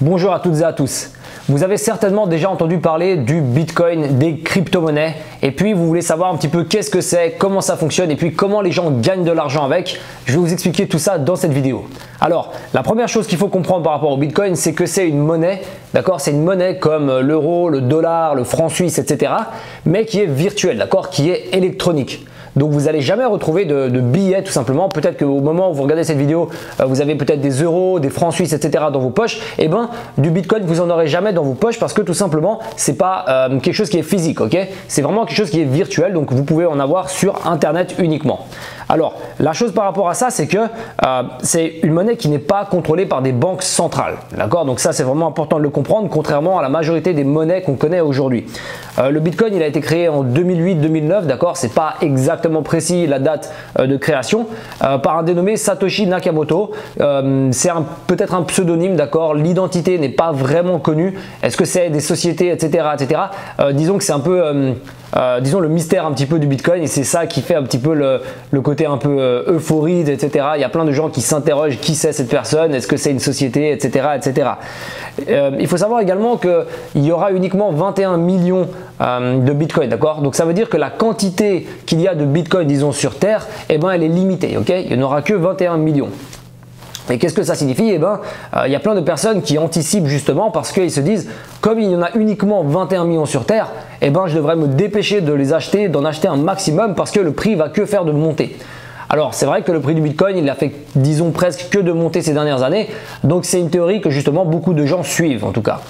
Bonjour à toutes et à tous. Vous avez certainement déjà entendu parler du Bitcoin, des crypto-monnaies et puis vous voulez savoir un petit peu qu'est-ce que c'est, comment ça fonctionne et puis comment les gens gagnent de l'argent avec. Je vais vous expliquer tout ça dans cette vidéo. Alors, la première chose qu'il faut comprendre par rapport au Bitcoin, c'est que c'est une monnaie, d'accord? C'est une monnaie comme l'euro, le dollar, le franc suisse, etc. mais qui est virtuelle, d'accord? Qui est électronique. Donc vous n'allez jamais retrouver de billets tout simplement. Peut-être qu'au moment où vous regardez cette vidéo, vous avez peut-être des euros, des francs suisses, etc. dans vos poches. Et ben du Bitcoin, vous en aurez jamais dans vos poches parce que tout simplement, c'est pas quelque chose qui est physique, ok? C'est vraiment quelque chose qui est virtuel. Donc vous pouvez en avoir sur Internet uniquement. Alors, la chose par rapport à ça, c'est que c'est une monnaie qui n'est pas contrôlée par des banques centrales. D'accord? Donc ça, c'est vraiment important de le comprendre, contrairement à la majorité des monnaies qu'on connaît aujourd'hui. Le Bitcoin, il a été créé en 2008-2009, d'accord? C'est pas exactement précis la date de création, par un dénommé Satoshi Nakamoto. C'est peut-être un pseudonyme, d'accord? L'identité n'est pas vraiment connue. Est-ce que c'est des sociétés, etc., etc. Disons que c'est un peu... disons le mystère un petit peu du Bitcoin et c'est ça qui fait un petit peu le côté un peu euphorie, etc. Il y a plein de gens qui s'interrogent qui c'est cette personne, est-ce que c'est une société, etc. etc. Il faut savoir également qu'il y aura uniquement 21 millions de Bitcoin, d'accord? Donc ça veut dire que la quantité qu'il y a de Bitcoin, disons sur Terre, eh ben, elle est limitée, ok? Il n'y en aura que 21 millions. Et qu'est-ce que ça signifie? Eh ben, il y a plein de personnes qui anticipent justement parce qu'ils se disent comme il y en a uniquement 21 millions sur Terre, eh ben, je devrais me dépêcher de les acheter, d'en acheter un maximum parce que le prix va que faire de monter. Alors c'est vrai que le prix du Bitcoin, il a fait disons presque que de monter ces dernières années. Donc c'est une théorie que justement beaucoup de gens suivent en tout cas.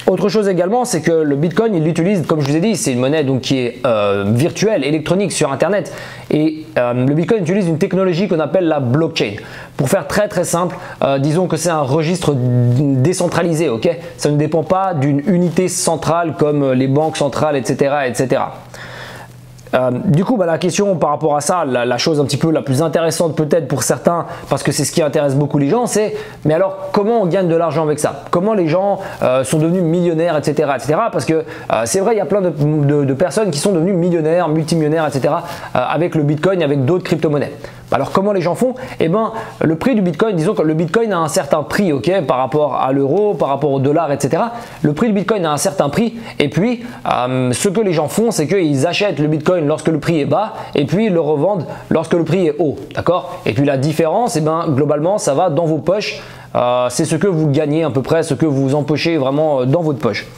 Autre chose également, c'est que le Bitcoin, il l'utilise, comme je vous ai dit, c'est une monnaie donc qui est virtuelle, électronique sur Internet. Et le Bitcoin utilise une technologie qu'on appelle la blockchain. Pour faire très simple, disons que c'est un registre décentralisé, ok? Ça ne dépend pas d'une unité centrale comme les banques centrales, etc., etc. Du coup, la question par rapport à ça, la chose un petit peu la plus intéressante peut-être pour certains, parce que c'est ce qui intéresse beaucoup les gens, c'est mais alors comment on gagne de l'argent avec ça? Comment les gens sont devenus millionnaires, etc. etc. Parce que c'est vrai, il y a plein de personnes qui sont devenues millionnaires, multimillionnaires, etc. Avec le Bitcoin, avec d'autres crypto-monnaies. Alors comment les gens font? Eh ben, le prix du Bitcoin, disons que le Bitcoin a un certain prix, ok, par rapport à l'euro, par rapport au dollar, etc. Le prix du Bitcoin a un certain prix et puis ce que les gens font, c'est qu'ils achètent le Bitcoin lorsque le prix est bas et puis ils le revendent lorsque le prix est haut, d'accord? Et puis la différence, eh ben, globalement, ça va dans vos poches. C'est ce que vous gagnez à peu près, ce que vous empochez vraiment dans votre poche.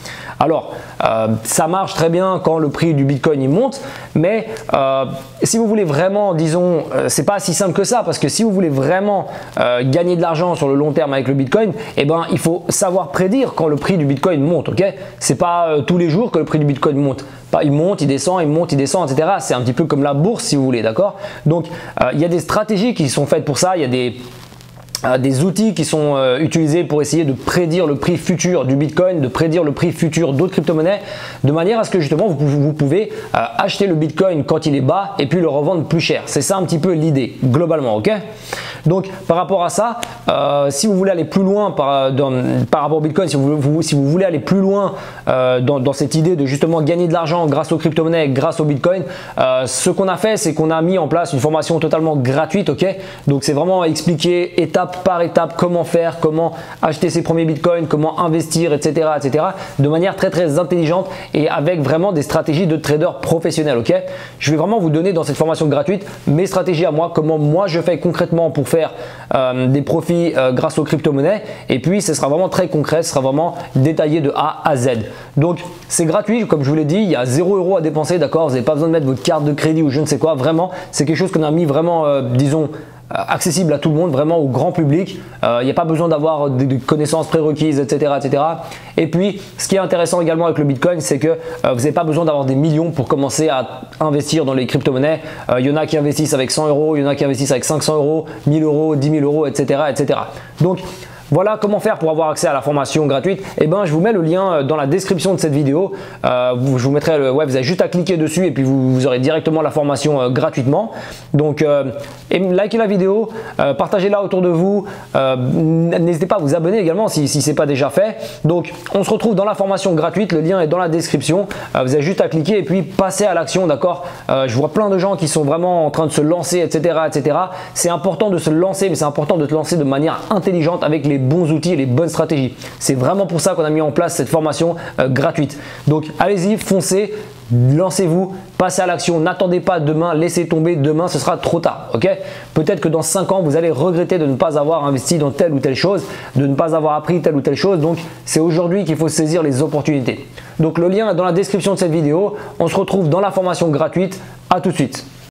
Alors, ça marche très bien quand le prix du Bitcoin il monte, mais si vous voulez vraiment, disons, c'est pas si simple que ça, parce que si vous voulez vraiment gagner de l'argent sur le long terme avec le Bitcoin, eh ben, il faut savoir prédire quand le prix du Bitcoin monte, ok? C'est pas tous les jours que le prix du Bitcoin monte. Il monte, il descend, il monte, il descend, etc. C'est un petit peu comme la bourse si vous voulez, d'accord? Donc, il y a des stratégies qui sont faites pour ça, il y a des outils qui sont utilisés pour essayer de prédire le prix futur du Bitcoin, de prédire le prix futur d'autres crypto-monnaies, de manière à ce que justement vous pouvez acheter le Bitcoin quand il est bas et puis le revendre plus cher. C'est ça un petit peu l'idée, globalement, ok? Donc par rapport à ça, si vous voulez aller plus loin par rapport au Bitcoin, si vous voulez aller plus loin dans cette idée de justement gagner de l'argent grâce aux crypto-monnaies, grâce au Bitcoin, ce qu'on a fait, c'est qu'on a mis en place une formation totalement gratuite, ok? Donc c'est vraiment expliquer étape par étape comment faire, comment acheter ses premiers bitcoins, comment investir, etc., etc. de manière très intelligente et avec vraiment des stratégies de trader professionnels, ok? Je vais vraiment vous donner dans cette formation gratuite mes stratégies à moi, comment moi je fais concrètement pour faire des profits grâce aux crypto-monnaies et puis ce sera vraiment très concret, ce sera vraiment détaillé de A à Z. Donc c'est gratuit, comme je vous l'ai dit, il y a 0 € à dépenser, d'accord? Vous n'avez pas besoin de mettre votre carte de crédit ou je ne sais quoi, vraiment, c'est quelque chose qu'on a mis vraiment, disons, accessible à tout le monde, vraiment au grand public. Il n'y a pas besoin d'avoir des connaissances prérequises, etc., etc. Et puis, ce qui est intéressant également avec le Bitcoin, c'est que vous n'avez pas besoin d'avoir des millions pour commencer à investir dans les crypto-monnaies. Il y en a qui investissent avec 100 €, il y en a qui investissent avec 500 €, 1000 €, 10 000 €, etc., etc. Donc, voilà comment faire pour avoir accès à la formation gratuite. Eh ben, je vous mets le lien dans la description de cette vidéo. Je vous mettrai le web, vous avez juste à cliquer dessus et puis vous aurez directement la formation gratuitement. Donc, likez la vidéo, partagez-la autour de vous. N'hésitez pas à vous abonner également si ce n'est pas déjà fait. Donc, on se retrouve dans la formation gratuite. Le lien est dans la description. Vous avez juste à cliquer et puis passer à l'action, d'accord? Je vois plein de gens qui sont vraiment en train de se lancer, etc., etc. C'est important de se lancer, mais c'est important de se lancer de manière intelligente avec les bons outils et les bonnes stratégies. C'est vraiment pour ça qu'on a mis en place cette formation gratuite. Donc allez-y, foncez, lancez-vous, passez à l'action, n'attendez pas demain, laissez tomber, demain ce sera trop tard. Ok? Peut-être que dans 5 ans, vous allez regretter de ne pas avoir investi dans telle ou telle chose, de ne pas avoir appris telle ou telle chose. Donc c'est aujourd'hui qu'il faut saisir les opportunités. Donc le lien est dans la description de cette vidéo. On se retrouve dans la formation gratuite. À tout de suite.